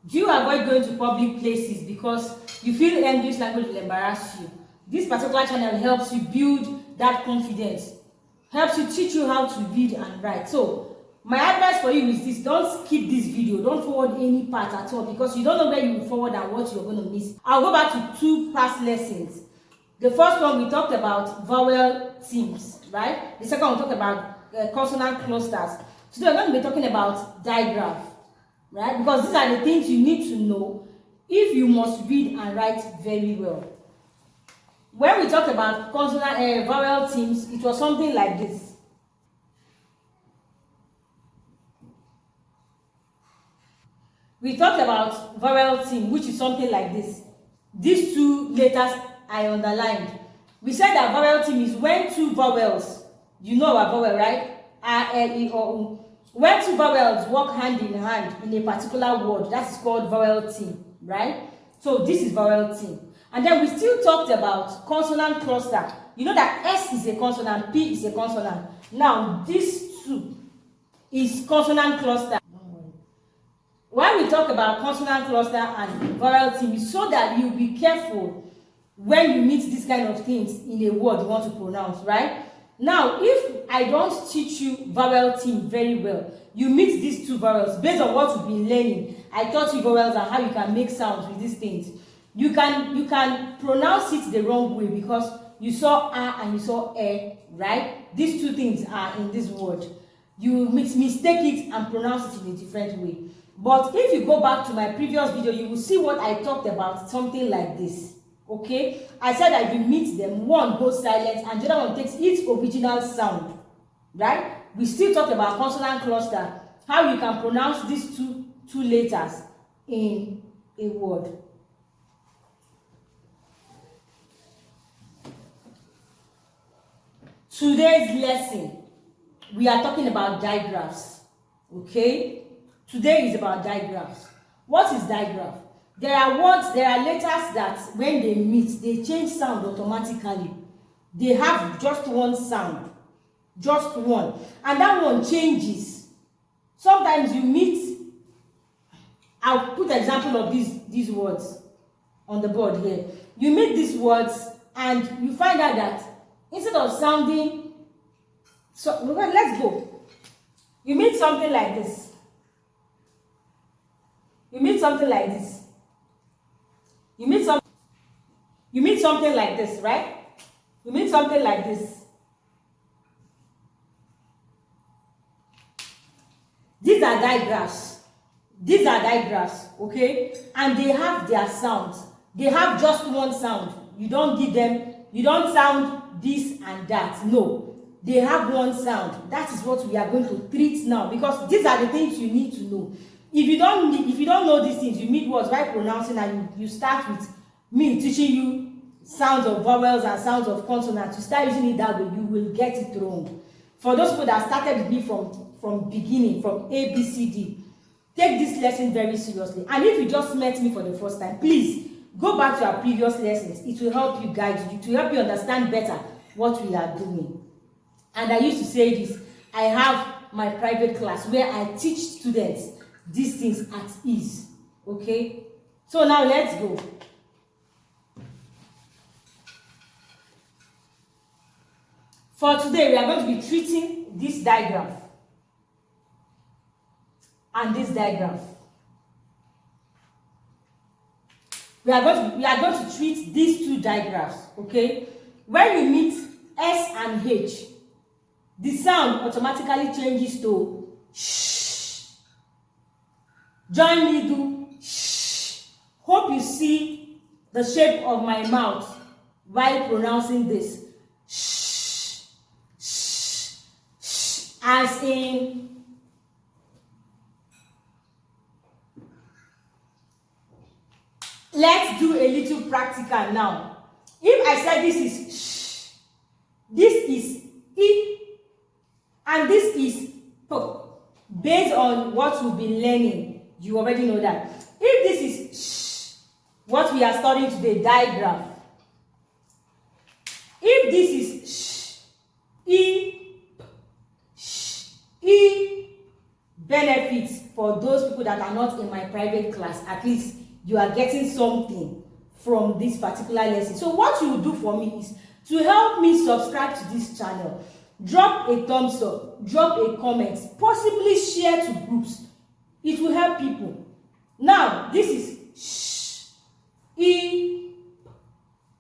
Do you avoid going to public places because you feel English language will embarrass you? This particular channel helps you build that confidence, helps you teach you how to read and write. So my advice for you is this: don't skip this video, don't forward any part at all, because you don't know where you will forward and what you're going to miss. I'll go back to 2 past lessons. The first one, we talked about vowel teams, right? The second one, we talked about consonant clusters. Today we're going to be talking about digraph, right? Because these are the things you need to know if you must read and write very well. When we talked about consonant vowel teams, it was something like this. We talked about vowel team, which is something like this. These 2 letters I underlined. We said that vowel team is when 2 vowels, you know our vowel, right? A, L, E, O, U. When 2 vowels work hand in hand in a particular word, that is called vowel team, right? So this is vowel team. And then we still talked about consonant cluster. You know that S is a consonant, P is a consonant. Now this 2 is consonant cluster. When we talk about consonant cluster and vowel team, it's so that you be careful when you meet these kind of things in a word you want to pronounce, right? Now, if I don't teach you vowel team very well, you meet these 2 vowels based on what you've been learning. I taught you vowels and how you can make sounds with these things. You can pronounce it the wrong way because you saw A and you saw E, right? These 2 things are in this word. You mistake it and pronounce it in a different way. But if you go back to my previous video, you will see what I talked about, something like this. Okay, I said that if you meet them, one goes silent and the other one takes its original sound, right? We still talked about consonant cluster, how you can pronounce these two letters in a word. Today's lesson, we are talking about digraphs. Okay, today is about digraphs. What is digraph? There are words, there are letters that when they meet, they change sound automatically. They have just one sound, just one, and that one changes. Sometimes you meet, I'll put an example of these words on the board here. You meet these words and you find out that instead of sounding, so let's go. You meet something like this. You meet something like this. You meet something like this, right? You meet something like this. These are digraphs. These are digraphs, okay? And they have their sounds. They have just one sound. You don't give them, you don't sound this and that. No. They have one sound. That is what we are going to treat now, because these are the things you need to know. If you don't know these things, you meet words right pronouncing and you start with me teaching you sounds of vowels and sounds of consonants. You start using it that way, you will get it wrong. For those people that started with me from beginning, from A, B, C, D, take this lesson very seriously. And if you just met me for the first time, please go back to our previous lessons. It will help you, guide you, to help you understand better what we are doing. And I used to say this, I have my private class where I teach students these things at ease. Okay? So now let's go. For today, we are going to be treating this digraph and this digraph. We are going to treat these 2 digraphs. Okay? When you meet S and H, the sound automatically changes to sh. Join me, do sh. Hope you see the shape of my mouth while pronouncing this. Sh, sh, sh. As in, let's do a little practical now. If I said this is sh, this is I, and this is p, based on what you've been learning, you already know that. If this is sh, what we are studying today, digraph. If this is sh, I, benefits for those people that are not in my private class. At least you are getting something from this particular lesson. So what you will do for me is to help me subscribe to this channel, drop a thumbs up, drop a comment, possibly share to groups. It will help people. Now this is sh, e,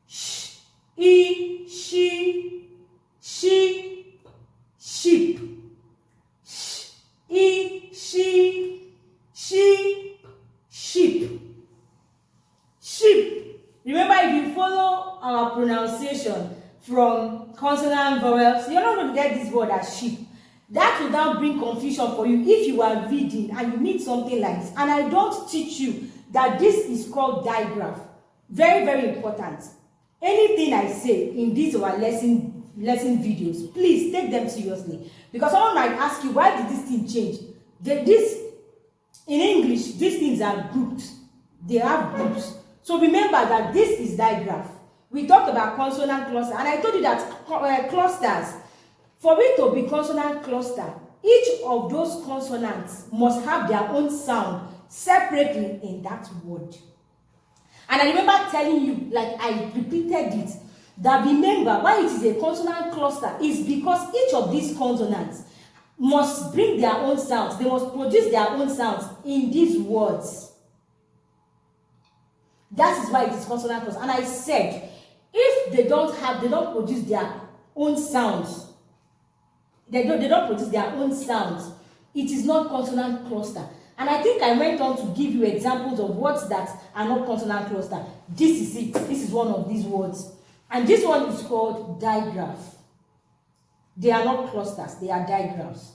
sh, e, she, sheep, sh, e, she, sheep. Remember, if you follow our pronunciation from consonant vowels, you're not going to get this word as sheep. That will now bring confusion for you if you are reading and you meet something like this. And I don't teach you that this is called digraph. Very, very important. Anything I say in these our lesson videos, please take them seriously. Because someone might ask you, why did this thing change? In English, these things are grouped. They have groups. So remember that this is digraph. We talked about consonant cluster, and I told you that clusters, for it to be consonant cluster, each of those consonants must have their own sound separately in that word. And I remember telling you, like I repeated it, that remember why it is a consonant cluster is because each of these consonants must bring their own sounds. They must produce their own sounds in these words. That is why it is consonant cluster. And I said, if they don't produce their own sounds, they don't produce their own sounds, it is not consonant cluster. And I think I went on to give you examples of words that are not consonant cluster. This is it. This is one of these words. And this one is called digraph. They are not clusters, they are digraphs.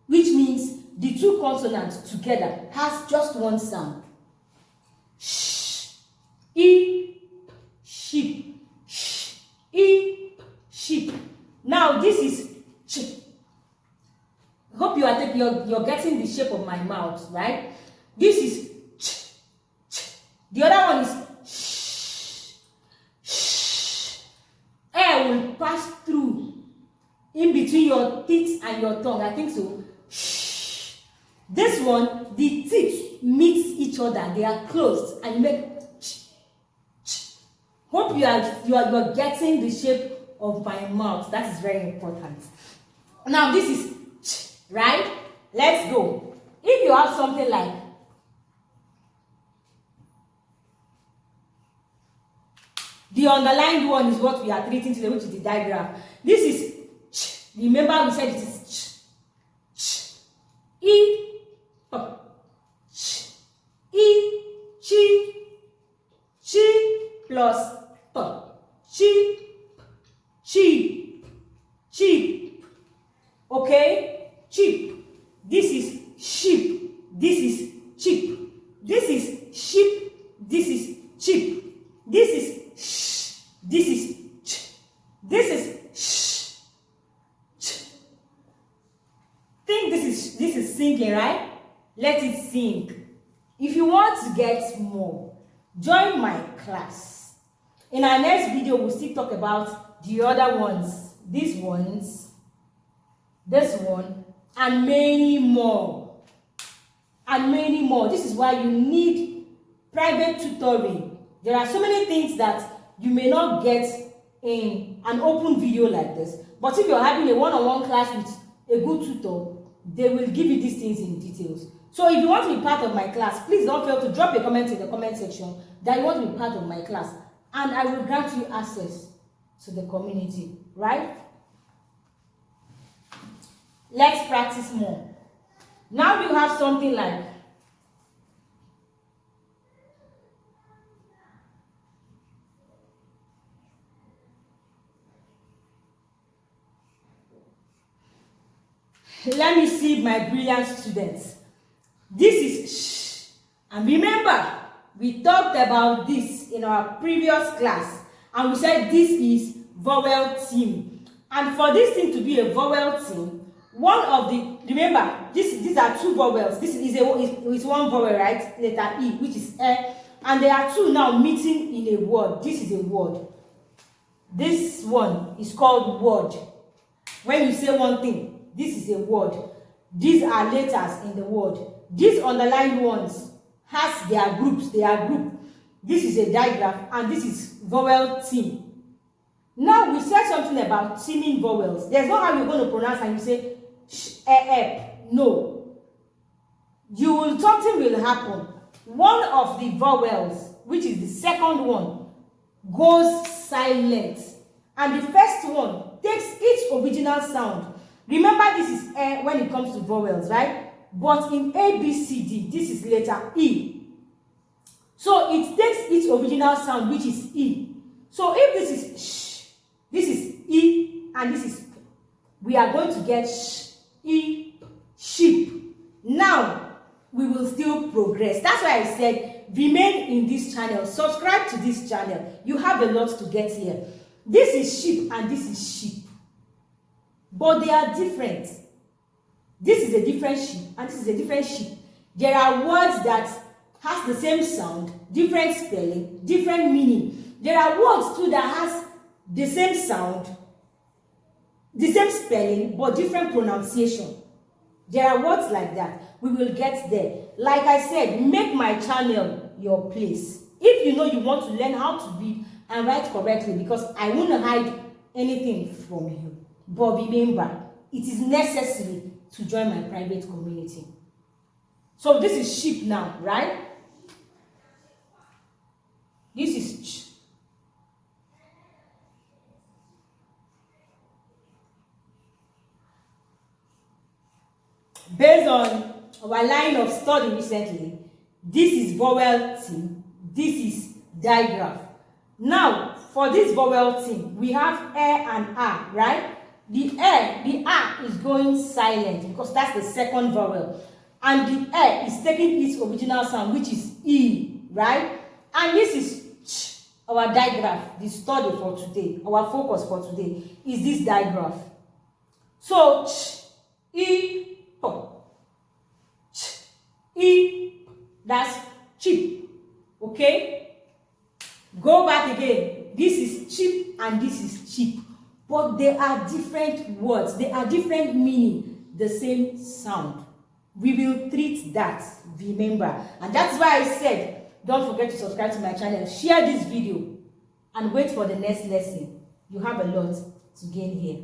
Which means the two consonants together has just one sound. Sh, e, sheep, sh, e, sheep. Now this is ch. Hope you are you're getting the shape of my mouth, right? This is ch, ch. The other one is sh, sh. Air will pass through in between your teeth and your tongue. I think so. Shh. This one, the teeth meet each other. They are closed, and you make ch, ch. Hope you are getting the shape of my mouth. That is very important. Now this is ch, right? Let's go. If you have something like the underlined one is what we are treating today, which is the digraph. This is ch. Remember we said it is ch, ch, e, ch, e, chi plus p, cheap. Okay, cheap. This is sheep. This is cheap. This is sheep. This is cheap. This is sh. This is ch. This is sh. Ch. Think this is singing, right? Let it sing. If you want to get more, join my class. In our next video, we'll still talk about the other ones, these ones, this one, and many more. And many more. This is why you need private tutoring. There are so many things that you may not get in an open video like this. But if you're having a one-on-one class with a good tutor, they will give you these things in details. So if you want to be part of my class, please don't fail to drop a comment in the comment section that you want to be part of my class. And I will grant you access to the community, right? Let's practice more. Now you have something like let me see my brilliant students. This is sh. And remember, we talked about this in our previous class. And we said this is vowel theme. And for this thing to be a vowel theme, one of the, remember, these are two vowels. This is one vowel, right? Letter E, which is E. And there are two now meeting in a word. This is a word. This one is called word. When you say one thing, this is a word. These are letters in the word. These underlined ones has their groups. They are grouped. This is a digraph and this is vowel theme. Now we said something about teaming vowels. There's not how you're going to pronounce and you say sh, no. Something will happen. One of the vowels, which is the second one, goes silent, and the first one takes its original sound. Remember, this is when it comes to vowels, right? But in A, B, C, D, this is letter E. So it takes its original sound, which is E. So if this is sh, this is E, and this is p, we are going to get sh, E, sheep. Now, we will still progress. That's why I said, remain in this channel. Subscribe to this channel. You have a lot to get here. This is sheep and this is sheep. But they are different. This is a different sheep and this is a different sheep. There are words that has the same sound, different spelling, different meaning. There are words too that has the same sound, the same spelling, but different pronunciation. There are words like that. We will get there. Like I said, make my channel your place. If you know you want to learn how to read and write correctly, because I won't hide anything from you. But remember, it is necessary to join my private community. So this is sheep now, right? This is ch. Based on our line of study recently, this is vowel theme, this is digraph. Now, for this vowel theme, we have and a, right? The a is going silent because that's the second vowel. And the is taking its original sound, which is E, right? And this is ch, our digraph, the study for today, our focus for today is this digraph. So, ch, E, p, ch, E, that's cheap, okay? Go back again. This is cheap and this is cheap. But they are different words. They are different meaning, the same sound. We will treat that, remember. And that's why I said, don't forget to subscribe to my channel. Share this video and wait for the next lesson. You have a lot to gain here.